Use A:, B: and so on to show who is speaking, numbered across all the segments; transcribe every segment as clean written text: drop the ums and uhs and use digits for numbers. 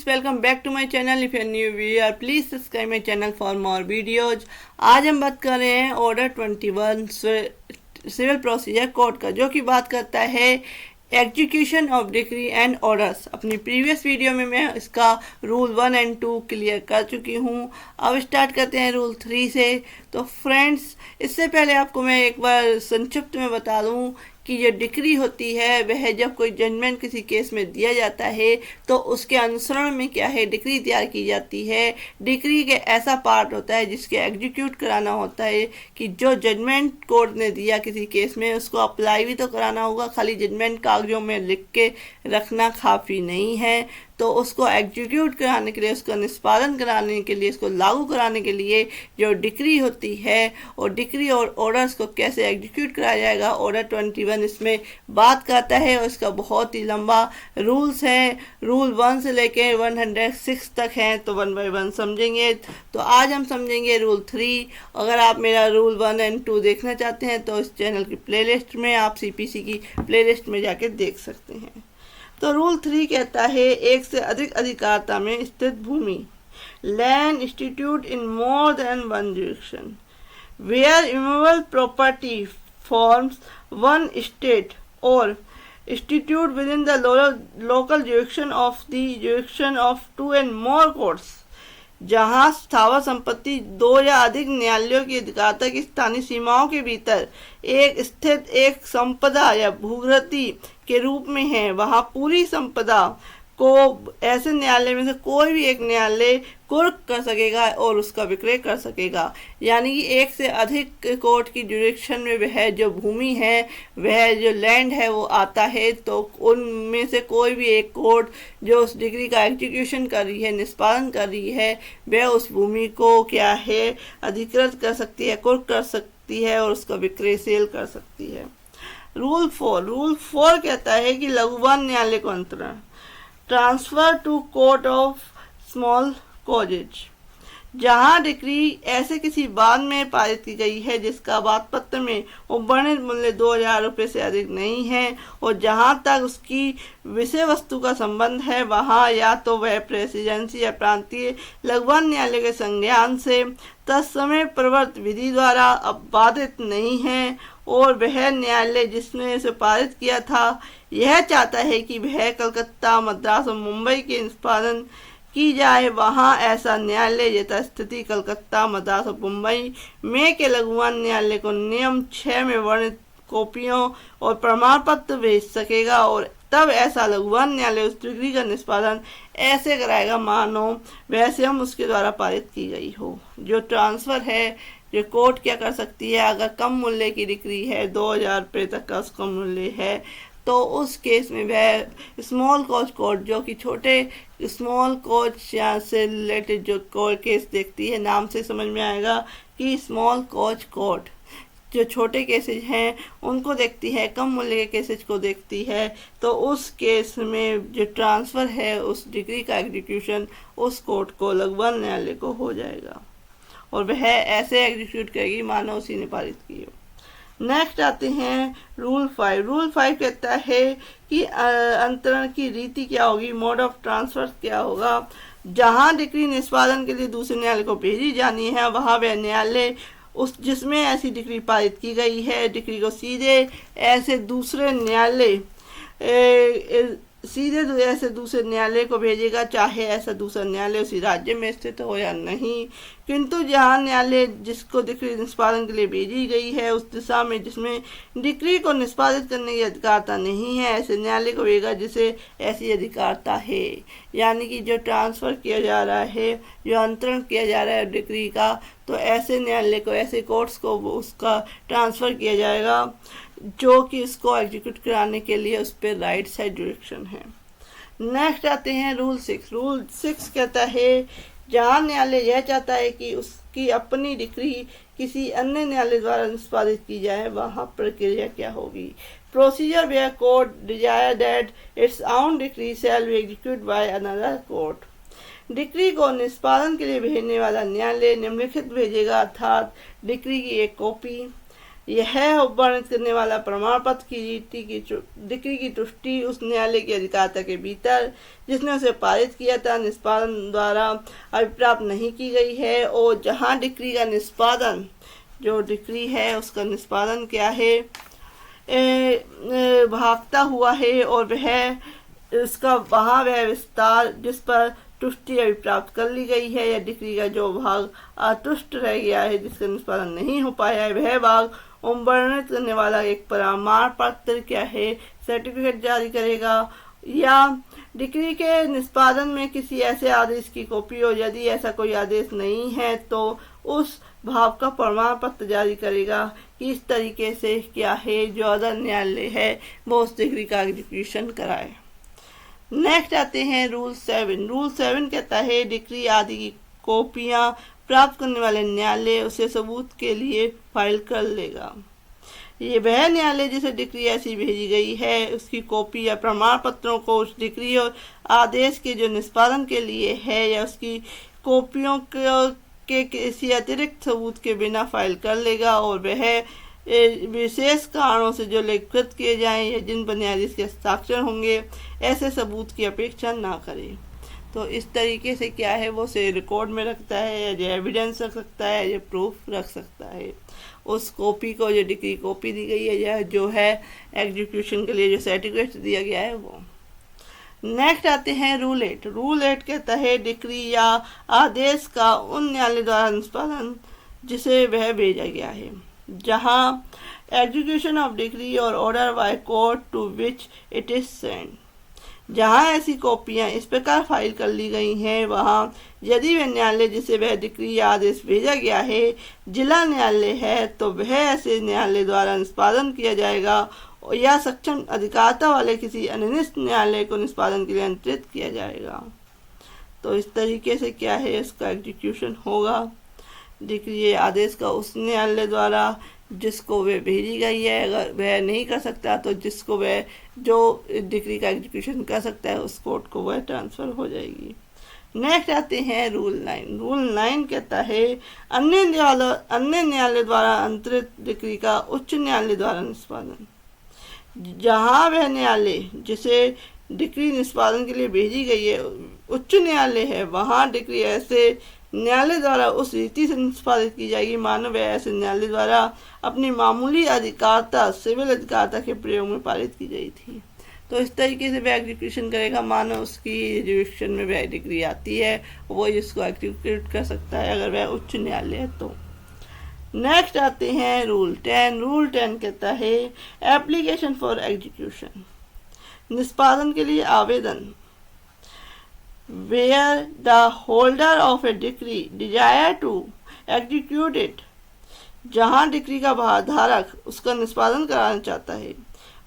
A: Welcome back to my channel. If you are new viewer please subscribe my channel for more videos. आज हम बात कर रहे हैं ऑर्डर 21 सिविल प्रोसीजर कोड का, जो कि बात करता है execution of decree and orders. अपनी प्रीवियस वीडियो में मैं इसका रूल 1 एंड 2 क्लियर कर चुकी हूँ। अब स्टार्ट करते हैं रूल 3 से। तो फ्रेंड्स, इससे पहले आपको मैं एक बार संक्षिप्त में बता दूँ कि जो डिक्री होती है वह जब कोई जजमेंट किसी केस में दिया जाता है तो उसके अनुसरण में क्या है, डिक्री तैयार की जाती है। डिक्री के ऐसा पार्ट होता है जिसके एग्जीक्यूट कराना होता है कि जो जजमेंट कोर्ट ने दिया किसी केस में उसको अप्लाई भी तो कराना होगा, खाली जजमेंट कागजों में लिख के रखना काफ़ी नहीं है। तो उसको एग्जीक्यूट कराने के लिए, उसका निष्पादन कराने के लिए, उसको लागू कराने के लिए जो डिक्री होती है और डिक्री और ऑर्डर्स को कैसे एग्जीक्यूट कराया जाएगा, ऑर्डर 21 इसमें बात करता है। और इसका बहुत ही लंबा रूल्स है, रूल 1 से लेके 106 तक हैं, तो 1 बाय 1 समझेंगे। तो आज हम समझेंगे रूल 3। अगर आप मेरा रूल 1 एंड 2 देखना चाहते हैं तो इस चैनल की प्लेलिस्ट में आप CPC की प्लेलिस्ट में जाके देख सकते हैं। तो रूल 3 कहता है, एक से अधिक अधिकारता में स्थित भूमि, land institute in more than one jurisdiction, where immovable property forms one state और institute within the local jurisdiction of the jurisdiction of 2 and more courts, जहाँ स्थावर संपत्ति 2 या अधिक न्यायालयों की अधिकारता की स्थानीय सीमाओं के भीतर एक स्थित एक संपदा या भूगृति के रूप में है, वहाँ पूरी संपदा को ऐसे न्यायालय में से कोई भी एक न्यायालय कुर्क कर सकेगा और उसका विक्रय कर सकेगा। यानी कि एक से अधिक कोर्ट की जुरिडिक्शन में वह जो भूमि है, वह जो लैंड है वो आता है। तो उनमें से कोई भी एक कोर्ट जो उस डिग्री का एग्जीक्यूशन कर रही है, निष्पादन कर रही है, वह उस भूमि को क्या है, अधिकृत कर सकती है, कुर्क कर सकती है और उसका विक्रय सेल कर सकती है। रूल 4 कहता है कि लघुवन न्यायालय को अंतरण, transfer to court of small causes, जहां डिक्री ऐसे किसी बाद में पारित की गई है जिसका बातपत्र में वर्णित मूल्य 2000 रुपये से अधिक नहीं है और जहां तक उसकी विषय वस्तु का संबंध है वहां या तो वह प्रेसिडेंसी या प्रांतीय लघुवन न्यायालय के संज्ञान से तत्समय प्रवर्त विधि द्वारा बाधित नहीं है और वह न्यायालय जिसने इसे पारित किया था यह चाहता है कि वह कलकत्ता, मद्रास और मुंबई के निष्पादन की जाए, वहाँ ऐसा न्यायालय यथास्थिति कलकत्ता, मद्रास और मुंबई में के लघुवन न्यायालय को नियम 6 में वर्णित कॉपियों और प्रमाण पत्र भेज सकेगा और तब ऐसा लघुवन न्यायालय उस डिग्री का निष्पादन ऐसे कराएगा मानो वैसे हम उसके द्वारा पारित की गई हो। जो ट्रांसफ़र है, जो कोर्ट क्या कर सकती है, अगर कम मूल्य की डिक्री है, 2000 रुपये तक का उसका मूल्य है, तो उस केस में वह स्मॉल कॉज कोर्ट, जो कि छोटे स्मॉल कॉज से रिलेटेड जो कोर्ट केस देखती है, नाम से समझ में आएगा कि स्मॉल कॉज कोर्ट जो छोटे केसेज हैं उनको देखती है, कम मूल्य के केसेज को देखती है। तो उस केस में जो ट्रांसफ़र है उस डिग्री का एग्जीक्यूशन उस कोर्ट को, लघुवन न्यायालय को हो जाएगा और वह ऐसे एग्जीक्यूट करेगी मानो उसी ने पारित की हो। नेक्स्ट आते हैं रूल 5। रूल 5 कहता है कि अंतरण की रीति क्या होगी, मोड ऑफ ट्रांसफर क्या होगा। जहां डिक्री निष्पादन के लिए दूसरे न्यायालय को भेजी जानी है वहां वह न्यायालय उस जिसमें ऐसी डिक्री पारित की गई है डिक्री को सीधे ऐसे दूसरे न्यायालय को भेजेगा, चाहे ऐसा दूसरा न्यायालय उसी राज्य में स्थित हो या नहीं। किंतु जहां न्यायालय जिसको डिक्री निष्पादन के लिए भेजी गई है उस दिशा में जिसमें डिक्री को निष्पादित करने की अधिकारता नहीं है, ऐसे न्यायालय को भेजेगा जिसे ऐसी अधिकारता है। यानी कि जो ट्रांसफ़र किया जा रहा है, जो अंतरण किया जा रहा है डिक्री का, तो ऐसे न्यायालय को, ऐसे कोर्ट्स को उसका ट्रांसफ़र किया जाएगा जो कि इसको एग्जीक्यूट कराने के लिए उस पर राइट साइड जुरिडिक्शन है। नेक्स्ट आते हैं रूल 6। रूल 6 कहता है, जहाँ न्यायालय यह चाहता है कि उसकी अपनी डिक्री किसी अन्य न्यायालय द्वारा निष्पादित की जाए, वहाँ प्रक्रिया क्या होगी। Procedure where court desire that its own decree shall be execute by another court. Decree को निष्पादन के लिए भेजने वाला न्यायालय निम्नलिखित भेजेगा, अर्थात डिक्री की एक कॉपी यह वर्णित करने वाला प्रमाण पत्र की डिक्री की तुष्टि उस न्यायालय की अधिकारिता के भीतर जिसने उसे पारित किया था निष्पादन द्वारा अभिप्राप्त नहीं की गई है। और जहां डिक्री का निष्पादन, जो डिक्री है उसका निष्पादन क्या है, भागता हुआ है और वह इसका वहाँ वह विस्तार जिस पर तुष्टि अभिप्राप्त कर ली गई है या डिक्री का जो भाग अतुष्ट रह गया है जिसका निष्पादन नहीं हो पाया है, वह भाग वर्णित करने वाला एक प्रमाण पत्र क्या है, सर्टिफिकेट जारी करेगा। या डिक्री के निष्पादन में किसी ऐसे आदेश की कॉपी हो, यदि ऐसा कोई आदेश नहीं है तो उस भाव का प्रमाण पत्र जारी करेगा कि इस तरीके से क्या है जो अदर न्यायालय है वो उस डिक्री का एग्जीक्यूशन कराए। नेक्स्ट आते हैं रूल 7। रूल 7 कहता है डिक्री आदि की कॉपियां प्राप्त करने वाले न्यायालय उसे सबूत के लिए फाइल कर लेगा। ये वह न्यायालय जिसे डिक्री ऐसी भेजी गई है उसकी कॉपी या प्रमाण पत्रों को उस डिक्री और आदेश के जो निष्पादन के लिए है या उसकी कॉपियों के किसी अतिरिक्त सबूत के बिना फाइल कर लेगा और वह विशेष कारणों से जो लिखित किए जाएं या जिन पर न्यायाधीश के हस्ताक्षर होंगे ऐसे सबूत की अपेक्षा ना करे। तो इस तरीके से क्या है वो से रिकॉर्ड में रखता है या जो एविडेंस रख सकता है या प्रूफ रख सकता है उस कॉपी को, जो डिक्री कॉपी दी गई है या जो है एग्जीक्यूशन के लिए जो सर्टिफिकेट दिया गया है वो। नेक्स्ट आते हैं रूल 8। रूल 8 कहता है डिक्री या आदेश का उन न्यायालय द्वारा निष्पादन जिसे वह भेजा गया है जहां एग्जीक्यूशन ऑफ डिक्री और order by court to which it is send, जहां ऐसी कॉपियां इस प्रकार फाइल कर ली गई हैं वहां यदि वह न्यायालय जिसे वह डिक्री या आदेश भेजा गया है जिला न्यायालय है तो वह ऐसे न्यायालय द्वारा निष्पादन किया जाएगा या सक्षम अधिकारिता वाले किसी अनिर्दिष्ट न्यायालय को निष्पादन के लिए अंतरित किया जाएगा। तो इस तरीके से क्या है इसका एग्जीक्यूशन होगा डिक्री आदेश का उस न्यायालय द्वारा जिसको वह भेजी गई है। अगर वह नहीं कर सकता तो जिसको वह जो डिक्री का एग्जीक्यूशन कर सकता है उस कोर्ट को वह ट्रांसफ़र हो जाएगी। नेक्स्ट आते हैं रूल 9। रूल 9 कहता है अन्य न्यायालय द्वारा अंतरित डिक्री का उच्च न्यायालय द्वारा निष्पादन, जहाँ वह न्यायालय जिसे डिक्री निष्पादन के लिए भेजी गई है उच्च न्यायालय है वहाँ डिक्री ऐसे न्यायालय द्वारा उस रीति से निष्पादित की जाएगी मानो वह ऐसे न्यायालय द्वारा अपनी मामूली अधिकारिता सिविल अधिकारिता के प्रयोग में पारित की गई थी। तो इस तरीके से वह एग्जीक्यूशन करेगा मानो उसकी जुरिडिक्शन में वह डिक्री आती है वो इसको एग्जीक्यूट कर सकता है अगर वह उच्च न्यायालय है तो। नेक्स्ट आते हैं रूल 10। रूल 10 कहता है एप्लीकेशन फॉर एग्जीक्यूशन, निष्पादन के लिए आवेदन। Where the holder of a decree desire to execute it, जहाँ डिक्री का धारक उसका निष्पादन कराना चाहता है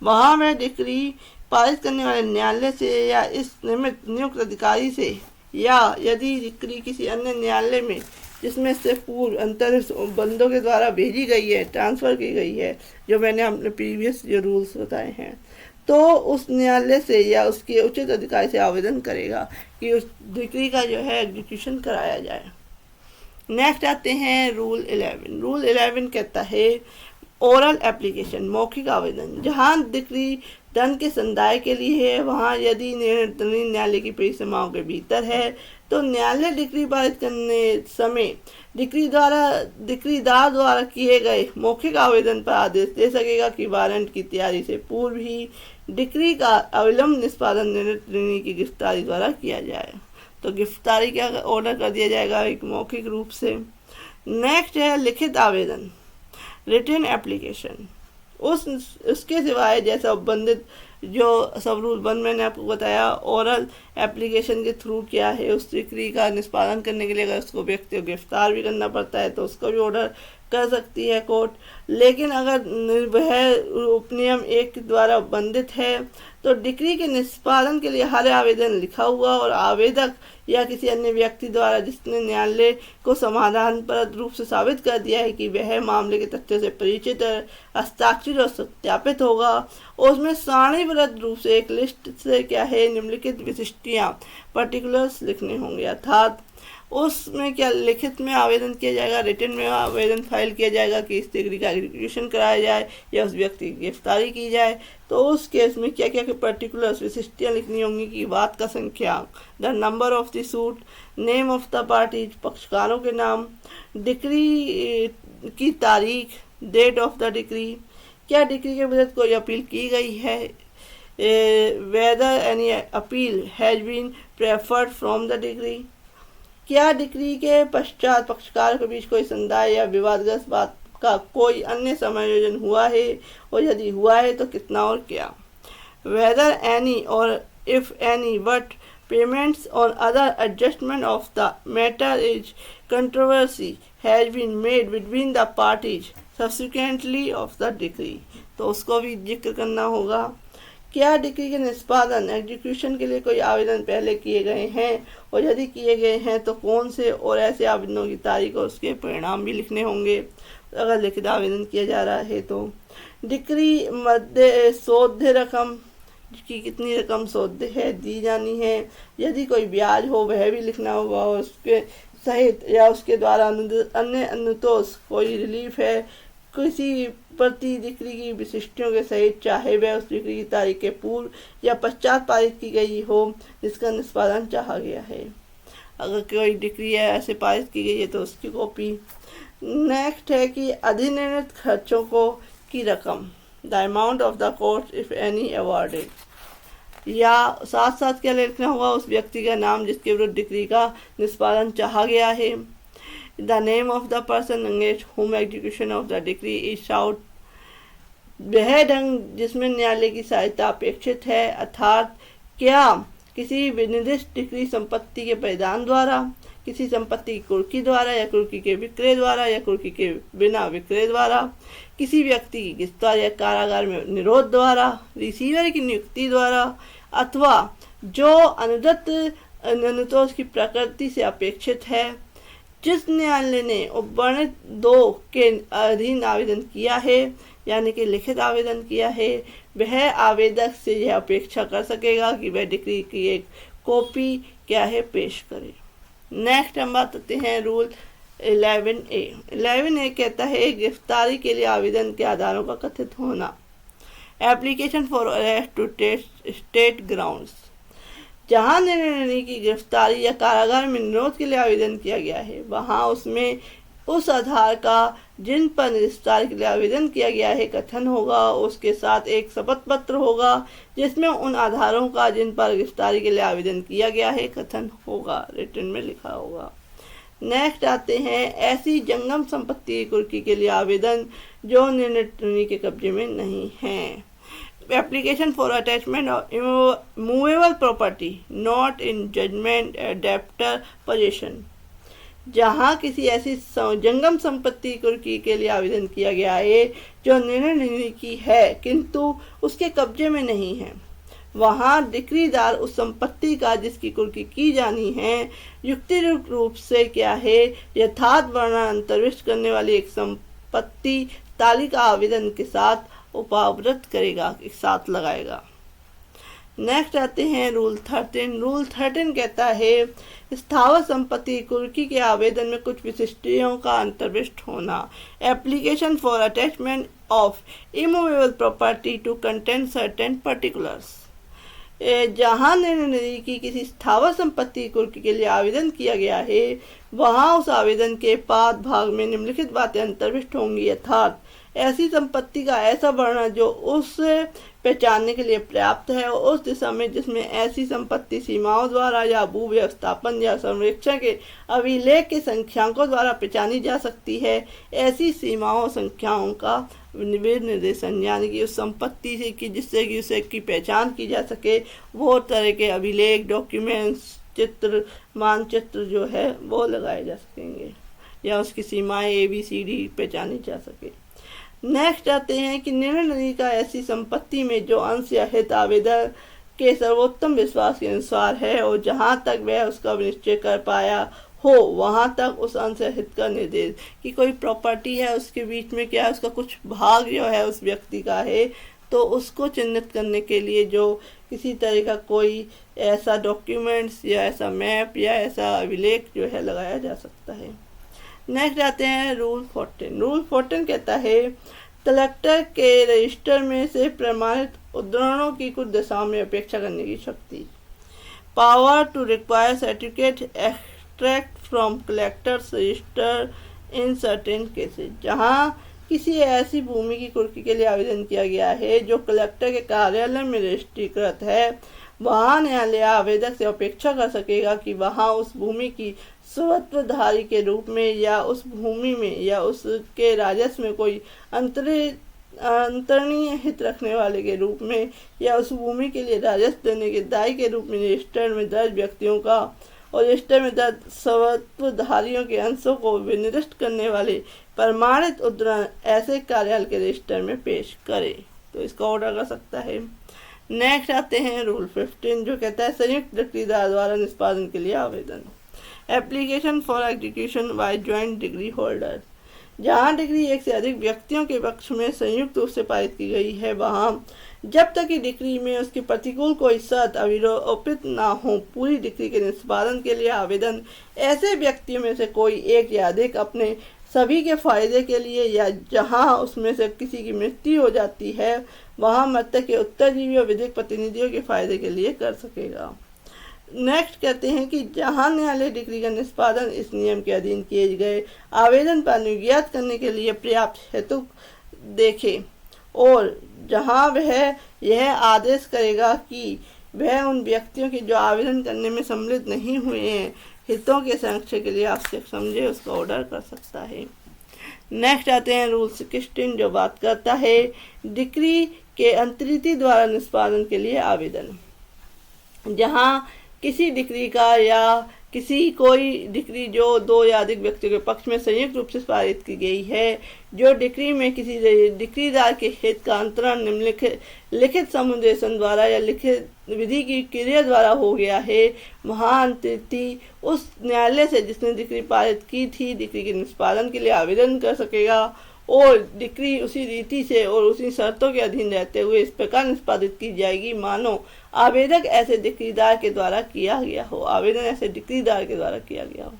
A: वहाँ वह डिक्री पारित करने वाले न्यायालय से या इस नियुक्त अधिकारी से या यदि डिक्री किसी अन्य न्यायालय में जिसमें से पूर्व अंतरिक्ष बंदों के द्वारा भेजी गई है ट्रांसफ़र की गई है जो मैंने अपने प्रीवियस जो रूल्स बताए हैं तो उस न्यायालय से या उसके उचित अधिकारी से आवेदन करेगा कि उस डिक्री का जो है एग्जीक्यूशन कराया जाए। नेक्स्ट आते हैं रूल 11। रूल 11 कहता है ओरल एप्लीकेशन, मौखिक आवेदन। जहाँ डिक्री दंड के संदाय के लिए है वहाँ यदि निर्णय न्यायालय की परिसीमाओं के भीतर है तो न्यायालय डिक्री पारित करने समय डिक्रीदार द्वारा किए गए मौखिक आवेदन पर आदेश दे सकेगा कि वारंट की तैयारी से पूर्व ही डिक्री का अविलंब निष्पादन निर्णय की गिरफ्तारी द्वारा किया जाए। तो गिरफ्तारी का ऑर्डर कर दिया जाएगा एक मौखिक रूप से। नेक्स्ट है लिखित आवेदन, रिटन एप्लीकेशन। उसके सिवाय जैसा संबंधित जो सब रूल 1 मैंने आपको बताया ओरल एप्लीकेशन के थ्रू क्या है उस डिक्री का निष्पादन करने के लिए अगर उसको व्यक्ति को गिरफ्तार भी करना पड़ता है तो उसको भी ऑर्डर कर सकती है कोर्ट। लेकिन अगर वह उपनियम 1 द्वारा बंधित है तो डिक्री के निष्पादन के लिए हर आवेदन लिखा हुआ और आवेदक या किसी अन्य व्यक्ति द्वारा जिसने न्यायालय को समाधानपरक रूप से साबित कर दिया है कि वह मामले के तथ्यों से परिचित हस्ताक्षरित और सत्यापित होगा और उसमें सारणीबद्ध रूप से एक लिस्ट से क्या है निम्नलिखित विशिष्टियाँ पर्टिकुलर्स लिखने होंगे। अर्थात उसमें क्या लिखित में आवेदन किया जाएगा, रिटन में आवेदन फाइल किया जाएगा कि इस डिग्री का एग्जीक्यूशन कराया जाए या उस व्यक्ति की गिरफ्तारी की जाए। तो उस केस में क्या क्या पर्टिकुलर्स विशिष्टियाँ लिखनी होंगी कि बात का संख्याक, the number of the suit, name of the parties, पक्षकारों के नाम, डिग्री की तारीख, डेट ऑफ द डिग्री, क्या डिग्री के विरुद्ध कोई अपील की गई है, whether any appeal has been preferred from the decree, क्या डिग्री के पश्चात पक्षकारों के बीच कोई संदाय या विवादग्रस्त बात का कोई अन्य समायोजन हुआ है और यदि हुआ है तो कितना और क्या, वेदर एनी और if any what payments or other adjustment of the matter is controversy has been made between the parties subsequently of the decree। तो उसको भी जिक्र करना होगा। क्या डिग्री के निष्पादन एग्जीक्यूशन के लिए कोई आवेदन पहले किए गए हैं और यदि किए गए हैं तो कौन से, और ऐसे आवेदनों की तारीख और उसके परिणाम भी लिखने होंगे अगर लिखित आवेदन किया जा रहा है तो। डिग्री मध्य सोध्य रकम की कितनी रकम सोध्य है दी जानी है, यदि कोई ब्याज हो वह भी लिखना होगा और उसके सहित या उसके द्वारा अन्य अनुतोष कोई रिलीफ है किसी प्रति डिग्री की विशिष्टियों के सहित, चाहे वह उस डिग्री की तारीख के पूर्व या पश्चात पारित की गई हो जिसका निष्पादन चाहा गया है। अगर कोई डिग्री है ऐसे पारित की गई है तो उसकी कॉपी। नेक्स्ट है कि अधिनिर्णित खर्चों को की रकम, the amount of the cost if any awarded, या साथ साथ क्या लिखना होगा, उस व्यक्ति का नाम जिसके विरुद्ध डिग्री का निष्पादन चाहा गया है, the name of the person एंगेज whom execution of the decree is sought, वह ढंग जिसमें न्यायालय की सहायता अपेक्षित है, अर्थात क्या किसी निर्दिष्ट डिग्री संपत्ति के परिधान द्वारा, किसी संपत्ति की कुर्की द्वारा या कुर्की के विक्रय द्वारा या कुर्की के बिना विक्रय द्वारा, किसी व्यक्ति की गिरफ्तार या कारागार में निरोध द्वारा, रिसीवर की नियुक्ति द्वारा, अथवा जो अनुदत्त अनुतोष की प्रकृति से अपेक्षित है। जिस न्यायालय ने उपवर्णित 2 के अधीन आवेदन किया है यानी कि लिखित आवेदन किया है, वह आवेदक से यह अपेक्षा कर सकेगा कि वह डिग्री की एक कॉपी क्या है पेश करे। नेक्स्ट हम बात करते हैं रूल 11A। 11A कहता है गिरफ्तारी के लिए आवेदन के आधारों का कथित होना, application for arrest to state grounds, जहां निर्णय की गिरफ्तारी या कारागार में निरोध के लिए आवेदन किया गया है वहां उसमें उस आधार का जिन पर गिरफ्तारी के लिए आवेदन किया गया है कथन होगा, उसके साथ एक शपथ पत्र होगा जिसमें उन आधारों का जिन पर गिरफ्तारी के लिए आवेदन किया गया है कथन होगा, रिटन में लिखा होगा। नेक्स्ट आते हैं ऐसी जंगम संपत्ति की कुर्की के लिए आवेदन जो निर्णय के कब्जे में नहीं है, application for attachment of movable property not in judgment debtor possession, जहां किसी ऐसी जंगम संपत्ति कुर्की के लिए आवेदन किया गया है जो निर्णय की है किंतु उसके कब्जे में नहीं है, वहां डिक्रीदार उस संपत्ति का जिसकी कुर्की की जानी है युक्ति रूप से क्या है यथार्थ वर्णन अंतर्विष्ट करने वाली एक संपत्ति तालिका आवेदन के साथ उपावृत करेगा, एक साथ लगाएगा। नेक्स्ट आते हैं रूल 13। रूल 13 कहता है स्थावर संपत्ति कुर्की के आवेदन में कुछ विशिष्टियों का अंतर्विष्ट होना, application for attachment of immovable property to contain certain particulars, जहां निर्णय की किसी स्थावर संपत्ति कुर्की के लिए आवेदन किया गया है वहां उस आवेदन के पाद भाग में निम्नलिखित बातें अंतर्विष्ट होंगी, अर्थात ऐसी संपत्ति का ऐसा वर्णन जो उस पहचानने के लिए पर्याप्त है और उस दिशा में जिसमें ऐसी संपत्ति सीमाओं द्वारा या भू व्यवस्थापन या संरक्षण के अभिलेख के संख्याकों द्वारा पहचानी जा सकती है, ऐसी सीमाओं संख्याओं का निर्देशन यानी कि उस संपत्ति से कि जिससे कि उसे की पहचान की जा सके वो तरह के अभिलेख, डॉक्यूमेंट्स, चित्र, मानचित्र जो है वो लगाए जा सकेंगे या उसकी सीमाएं ABCD पहचानी जा सके। नेक्स्ट आते हैं कि निर्णय का ऐसी संपत्ति में जो अंश या हित आवेदक के सर्वोत्तम विश्वास के अनुसार है और जहां तक वह उसका निश्चय कर पाया हो वहां तक उस अंश या हित का निर्देश कि कोई प्रॉपर्टी है उसके बीच में क्या है उसका कुछ भाग जो है उस व्यक्ति का है तो उसको चिन्हित करने के लिए जो किसी तरह का कोई ऐसा डॉक्यूमेंट्स या ऐसा मैप या ऐसा अभिलेख जो है लगाया जा सकता है। नेक्स्ट आते हैं रूल 14। रूल 14 कहता है कलेक्टर के रजिस्टर में से प्रमाणित उद्धरणों की कुछ दशाओं में अपेक्षा करने की शक्ति। Power to require certificate extract from collector's register in certain cases. जहां किसी ऐसी भूमि की कुर्की के लिए आवेदन किया गया है जो कलेक्टर के कार्यालय में रजिस्ट्रीकृत है, वहां न्यायालय आवेदक से अपेक्षा कर सकेगा कि वहां उस भूमि की स्वत्वधारी के रूप में या उस भूमि में या उसके राजस्व में कोई अंतरणीय हित रखने वाले के रूप में या उस भूमि के लिए राजस्व देने के दायी के रूप में रजिस्टर में दर्ज व्यक्तियों का और रजिस्टर में दर्ज स्वत्वधारियों के अंशों को विनिर्दिष्ट करने वाले प्रमाणित उद्धरण ऐसे कार्यालय के रजिस्टर में पेश करे, तो इसका ऑर्डर कर सकता है। नेक्स्ट आते हैं रूल 15 जो कहता है संयुक्त डिक्रीदार द्वारा निष्पादन के लिए आवेदन। Application for execution bye joint degree holder. जहां डिग्री एक से अधिक व्यक्तियों के पक्ष में संयुक्त रूप से पारित की गई है, वहां जब तक कि डिग्री में उसके प्रतिकूल कोई शर्त अविरोपित ना हो, पूरी डिग्री के निष्पादन के लिए आवेदन ऐसे व्यक्तियों में से कोई एक या अधिक अपने सभी के फायदे के लिए या जहां उसमें से किसी की मृत्यु हो जाती है, वहां मृतक के उत्तरजीवी और विधिक प्रतिनिधियों के फायदे के लिए कर सकेगा। नेक्स्ट कहते हैं कि जहां न्यायालय डिग्री का निष्पादन इस नियम के अधीन किए गए आवेदन पर अनुज्ञात करने के लिए पर्याप्त हेतु देखे और जहां वह यह आदेश करेगा कि वह उन व्यक्तियों के जो आवेदन करने में सम्मिलित नहीं हुए हैं हितों के संरक्षण के लिए आवश्यक समझे, उसका ऑर्डर कर सकता है। नेक्स्ट आते हैं रूल 16 जो बात करता है डिग्री के अंतरिति द्वारा निष्पादन के लिए आवेदन। जहां किसी डिग्री का या किसी कोई डिग्री जो दो या अधिक व्यक्तियों के पक्ष में संयुक्त रूप से पारित की गई है, जो डिग्री में किसी डिग्रीदार के हित का अंतरण निम्नलिखित लिखित समुदेशन द्वारा या लिखित विधि की क्रिया द्वारा हो गया है, वहां अंतरिति उस न्यायालय से जिसने डिग्री पारित की थी डिग्री के निष्पादन के लिए आवेदन कर सकेगा और डिग्री उसी रीति से और उसी शर्तों के अधीन रहते हुए इस प्रकार निष्पादित की जाएगी मानो आवेदक ऐसे डिग्रीदार के द्वारा किया गया हो, आवेदन ऐसे डिग्रीदार के द्वारा किया गया हो।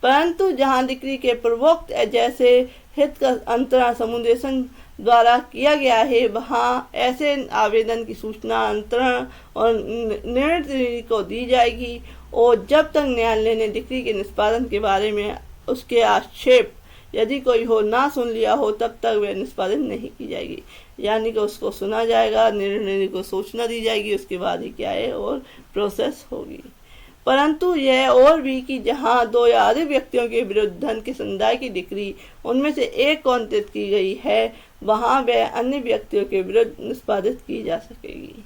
A: परंतु जहां डिग्री के पूर्वोक्त जैसे हित का अंतरण समुदेशन द्वारा किया गया है, वहां ऐसे आवेदन की सूचना अंतरण और निर्णय को दी जाएगी और जब तक न्यायालय ने डिग्री के निष्पादन के बारे में उसके आक्षेप यदि कोई हो ना सुन लिया हो तब तक वह निष्पादित नहीं की जाएगी, यानी कि उसको सुना जाएगा, निर्णय को सूचना दी जाएगी, उसके बाद ही क्या है और प्रोसेस होगी। परंतु यह और भी कि जहां दो या अधिक व्यक्तियों के विरुद्ध धन के संदाय की डिग्री उनमें से एक को अंतरित की गई है, वहां वह अन्य व्यक्तियों के विरुद्ध निष्पादित की जा सकेगी।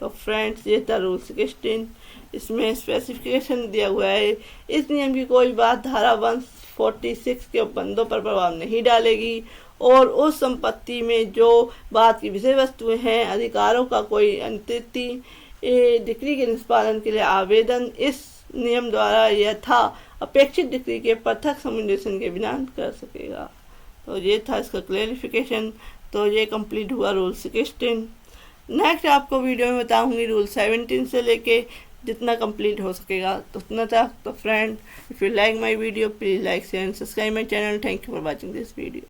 A: तो फ्रेंड्स ये था रूल 16, इसमें स्पेसिफिकेशन दिया हुआ है। इस नियम की कोई बात धारा 146 के बंदों पर प्रभाव नहीं डालेगी और उस संपत्ति में जो बात की विषय वस्तुएं हैं अधिकारों का कोई अंतरिति डिग्री के निष्पादन के लिए आवेदन इस नियम द्वारा यथा अपेक्षित डिग्री के पृथक समुदेशन के बिना कर सकेगा। तो ये था इसका क्लैरिफिकेशन। तो ये कंप्लीट हुआ रूल 16। नेक्स्ट आपको वीडियो में बताऊंगी रूल 17 से लेके जितना कंप्लीट हो सकेगा तो उतना था। तो friend, if you like my video please like share and subscribe my channel. Thank you for watching this video.